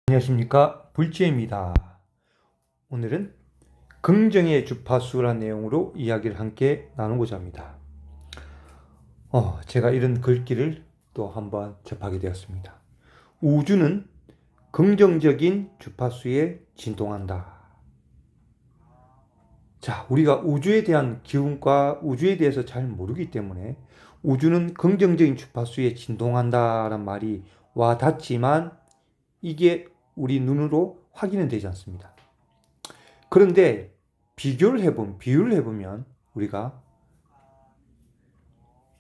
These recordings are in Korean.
안녕하십니까, 불지입니다. 오늘은 긍정의 주파수라는 내용으로 이야기를 함께 나누고자 합니다. 제가 이런 글귀를 또 한번 접하게 되었습니다. 우주는 긍정적인 주파수에 진동한다. 자, 우리가 우주에 대한 기운과 우주에 대해서 잘 모르기 때문에 우주는 긍정적인 주파수에 진동한다란 말이 와 닿지만 이게 우리 눈으로 확인은 되지 않습니다. 그런데 비유를 해보면 우리가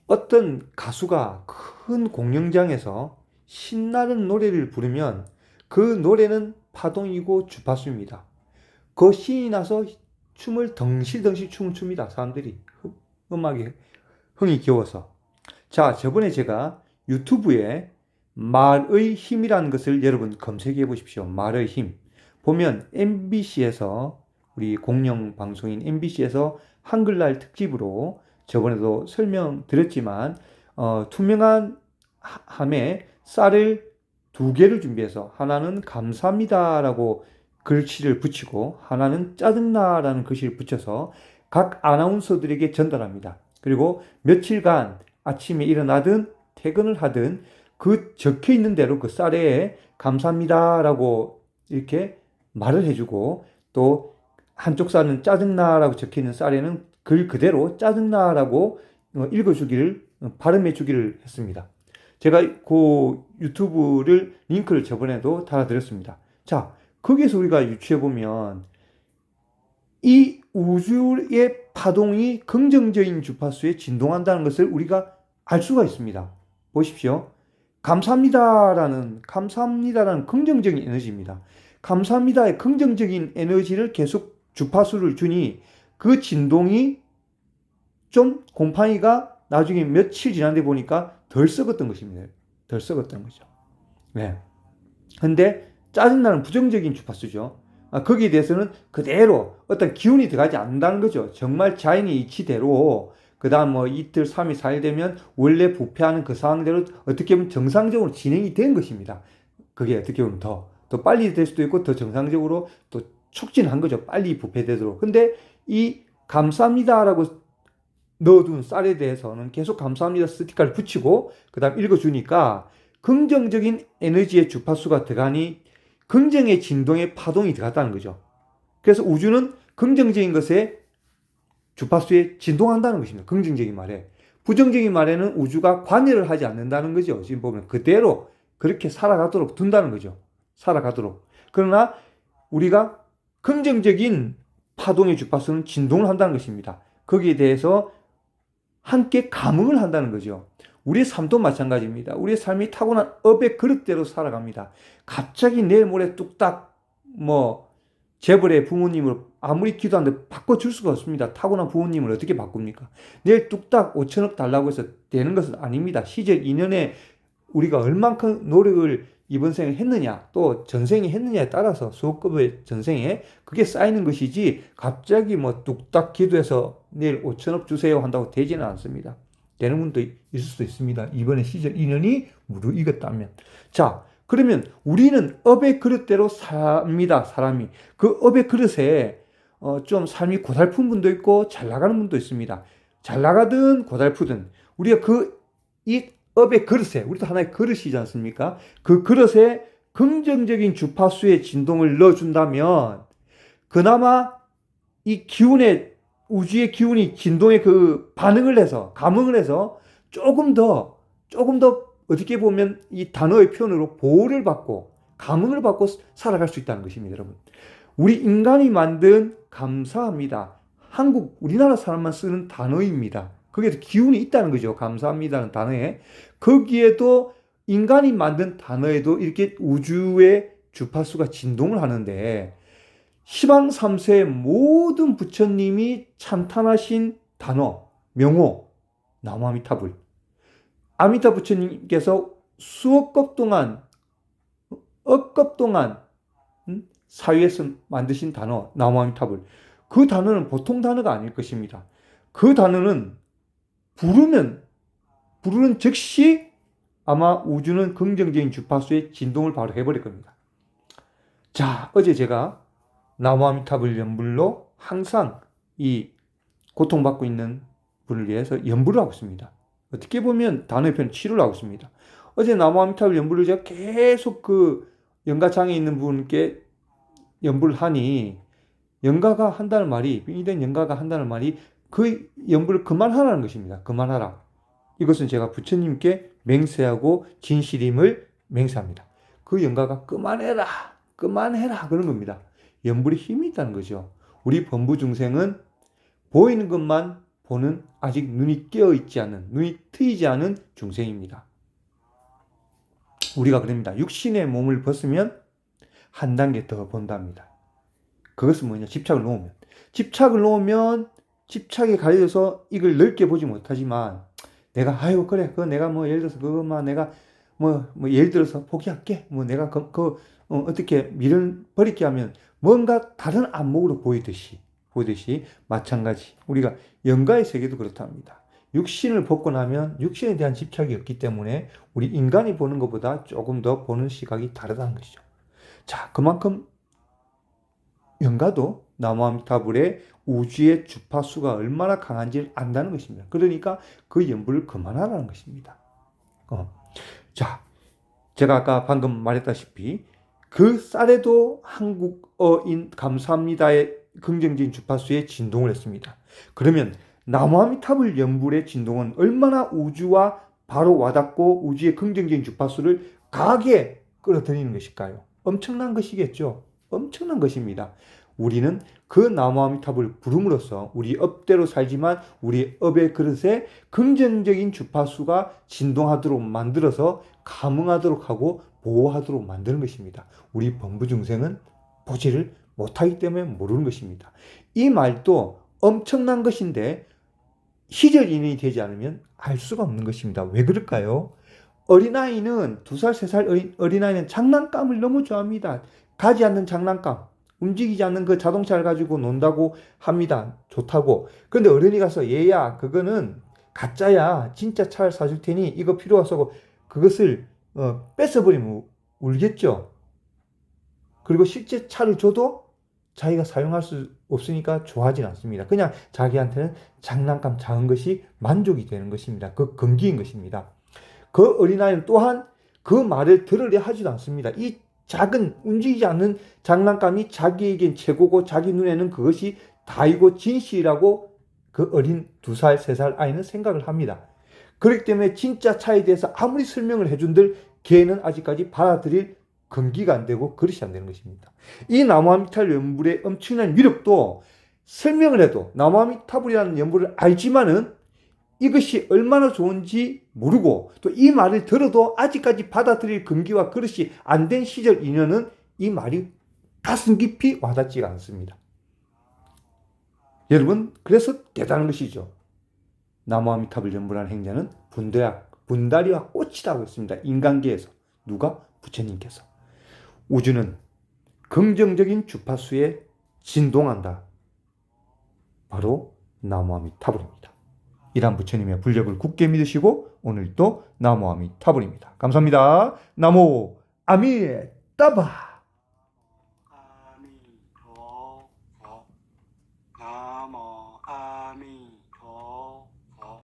어떤 가수가 큰 공연장에서 신나는 노래를 부르면 그 노래는 파동이고 주파수입니다. 그 신이 나서 춤을 덩실덩실 춤을 춥니다. 사람들이 음악에 흥이 겨워서. 자, 저번에 제가 유튜브에 말의 힘이라는 것을 여러분 검색해 보십시오. 말의 힘. 보면 MBC에서 우리 공영 방송인 MBC에서 한글날 특집으로 저번에도 설명드렸지만 투명한 함에 쌀을 두 개를 준비해서 하나는 감사합니다라고 글씨를 붙이고 하나는 짜증나라는 글씨를 붙여서 각 아나운서들에게 전달합니다. 그리고 며칠간 아침에 일어나든 퇴근을 하든 그 적혀 있는 대로 그 쌀에 감사합니다라고 이렇게 말을 해주고 또 한쪽 쌀은 짜증나라고 적혀 있는 쌀에는 글 그대로 짜증나라고 읽어주기를 발음해주기를 했습니다. 제가 그 유튜브를 링크를 저번에도 달아드렸습니다. 자, 거기에서 우리가 유추해보면 이 우주의 파동이 긍정적인 주파수에 진동한다는 것을 우리가 알 수가 있습니다. 보십시오. 감사합니다라는 긍정적인 에너지입니다. 감사합니다의 긍정적인 에너지를 계속 주파수를 주니 그 진동이 좀 곰팡이가 나중에 며칠 지난데 보니까 덜 썩었던 것입니다. 덜 썩었던 거죠. 네. 근데 짜증나는 부정적인 주파수죠. 거기에 대해서는 그대로 어떤 기운이 들어가지 않는다는 거죠. 정말 자연의 이치대로 그 다음 뭐 이틀, 3일, 4일 되면 원래 부패하는 그 상황대로 어떻게 보면 정상적으로 진행이 된 것입니다. 그게 어떻게 보면 더 빨리 될 수도 있고 더 정상적으로 또 촉진한 거죠. 빨리 부패되도록. 근데 이 감사합니다라고 넣어둔 쌀에 대해서는 계속 감사합니다 스티커를 붙이고 그 다음 읽어주니까 긍정적인 에너지의 주파수가 들어가니 긍정의 진동의 파동이 들어갔다는 거죠. 그래서 우주는 긍정적인 것에 주파수에 진동한다는 것입니다. 긍정적인 말에. 부정적인 말에는 우주가 관여를 하지 않는다는 거죠. 지금 보면 그대로 그렇게 살아가도록 둔다는 거죠. 살아가도록. 그러나 우리가 긍정적인 파동의 주파수는 진동을 한다는 것입니다. 거기에 대해서 함께 감흥을 한다는 거죠. 우리의 삶도 마찬가지입니다. 우리의 삶이 타고난 업의 그릇대로 살아갑니다. 갑자기 내일 모레 뚝딱 재벌의 부모님을 아무리 기도하는데 바꿔줄 수가 없습니다. 타고난 부모님을 어떻게 바꿉니까? 내일 뚝딱 5천억 달라고 해서 되는 것은 아닙니다. 시절 인연에 우리가 얼만큼 노력을 이번 생에 했느냐 또 전생에 했느냐에 따라서 수억급의 전생에 그게 쌓이는 것이지 갑자기 뚝딱 기도해서 내일 5천억 주세요 한다고 되지는 않습니다. 되는 분도 있을 수도 있습니다. 이번에 시절 인연이 무르익었다면. 자, 그러면 우리는 업의 그릇대로 삽니다. 사람이. 그 업의 그릇에 좀 삶이 고달픈 분도 있고 잘 나가는 분도 있습니다. 잘 나가든 고달프든 우리가 이 업의 그릇에, 우리도 하나의 그릇이지 않습니까? 그 그릇에 긍정적인 주파수의 진동을 넣어준다면 그나마 이 우주의 기운이 진동에 그 반응을 해서, 감응을 해서 조금 더 어떻게 보면 이 단어의 표현으로 보호를 받고, 감응을 받고 살아갈 수 있다는 것입니다, 여러분. 우리 인간이 만든 감사합니다. 우리나라 사람만 쓰는 단어입니다. 거기에도 기운이 있다는 거죠. 감사합니다는 단어에. 거기에도 인간이 만든 단어에도 이렇게 우주의 주파수가 진동을 하는데 시방 3세의 모든 부처님이 찬탄하신 단어, 명호, 나무아미타불. 아미타 부처님께서 억겁 동안 사유에서 만드신 단어, 나무아미타불. 그 단어는 보통 단어가 아닐 것입니다. 그 단어는 부르는 즉시 아마 우주는 긍정적인 주파수의 진동을 바로 해버릴 겁니다. 자, 어제 제가 나무아미타불 연불로 항상 이 고통받고 있는 분을 위해서 연불을 하고 있습니다. 어떻게 보면 단어의 표현 치료를 하고 있습니다. 어제 나무아미타불 연불을 제가 계속 그 연가장애 있는 분께 연불을 하니 연가가 한다는 말이, 이된 연가가 한다는 말이 그 연불을 그만하라는 것입니다. 그만하라. 이것은 제가 부처님께 맹세하고 진실임을 맹세합니다. 그 연가가 그만해라, 그만해라 그런 겁니다. 연불에 힘이 있다는 거죠. 우리 범부 중생은 보이는 것만 보는 아직 눈이 깨어있지 않은, 눈이 트이지 않은 중생입니다. 우리가 그럽니다. 육신의 몸을 벗으면 한 단계 더 본답니다. 그것은 뭐냐? 집착을 놓으면. 집착을 놓으면 집착에 가려져서 이걸 넓게 보지 못하지만 내가 아유 그래 그 내가 뭐 예를 들어서 그것만 내가 뭐 예를 들어서 포기할게 뭐 내가 어떻게 미련 버릴게 하면 뭔가 다른 안목으로 보이듯이 마찬가지 우리가 영가의 세계도 그렇답니다. 육신을 벗고 나면 육신에 대한 집착이 없기 때문에 우리 인간이 보는 것보다 조금 더 보는 시각이 다르다는 것이죠. 자, 그만큼 영가도 나무아미타불의 우주의 주파수가 얼마나 강한지를 안다는 것입니다. 그러니까 그 연불을 그만하라는 것입니다. 자, 제가 아까 방금 말했다시피 그 쌀에도 한국어인 감사합니다의 긍정적인 주파수에 진동을 했습니다. 그러면 나무아미타불 연불의 진동은 얼마나 우주와 바로 와닿고 우주의 긍정적인 주파수를 강하게 끌어들이는 것일까요? 엄청난 것이겠죠. 엄청난 것입니다. 우리는 그 나무아미타불을 부름으로써 우리 업대로 살지만 우리 업의 그릇에 긍정적인 주파수가 진동하도록 만들어서 감응하도록 하고 보호하도록 만드는 것입니다. 우리 범부 중생은 보지를 못하기 때문에 모르는 것입니다. 이 말도 엄청난 것인데 시절 인연이 되지 않으면 알 수가 없는 것입니다. 왜 그럴까요? 어린아이는 2살, 3살 어린아이는 장난감을 너무 좋아합니다. 가지 않는 장난감, 움직이지 않는 그 자동차를 가지고 논다고 합니다. 좋다고. 그런데 어른이 가서 얘야 그거는 가짜야. 진짜 차를 사줄 테니 이거 필요해서 그것을 뺏어버리면 울겠죠. 그리고 실제 차를 줘도 자기가 사용할 수 없으니까 좋아하진 않습니다. 그냥 자기한테는 장난감 작은 것이 만족이 되는 것입니다. 그 금기인 것입니다. 그 어린아이는 또한 그 말을 들으려 하지도 않습니다. 이 작은 움직이지 않는 장난감이 자기에겐 최고고 자기 눈에는 그것이 다이고 진실이라고 그 어린 2살, 3살 아이는 생각을 합니다. 그렇기 때문에 진짜 차에 대해서 아무리 설명을 해준들 걔는 아직까지 받아들일 금기가 안 되고 그릇이 안 되는 것입니다. 이 나무아미타불 연불의 엄청난 위력도 설명을 해도 나무아미타불이라는 연불을 알지만은 이것이 얼마나 좋은지 모르고 또 이 말을 들어도 아직까지 받아들일 금기와 그릇이 안 된 시절 인연은 이 말이 가슴 깊이 와닿지가 않습니다. 여러분 그래서 대단한 것이죠. 나무아미타불 연불하는 행자는 분다리와 꽃이라고 했습니다. 인간계에서. 누가? 부처님께서. 우주는 긍정적인 주파수에 진동한다. 바로 나무아미타불입니다. 이란 부처님의 불력을 굳게 믿으시고 오늘도 나무아미타불입니다. 감사합니다. 나무 아미타불.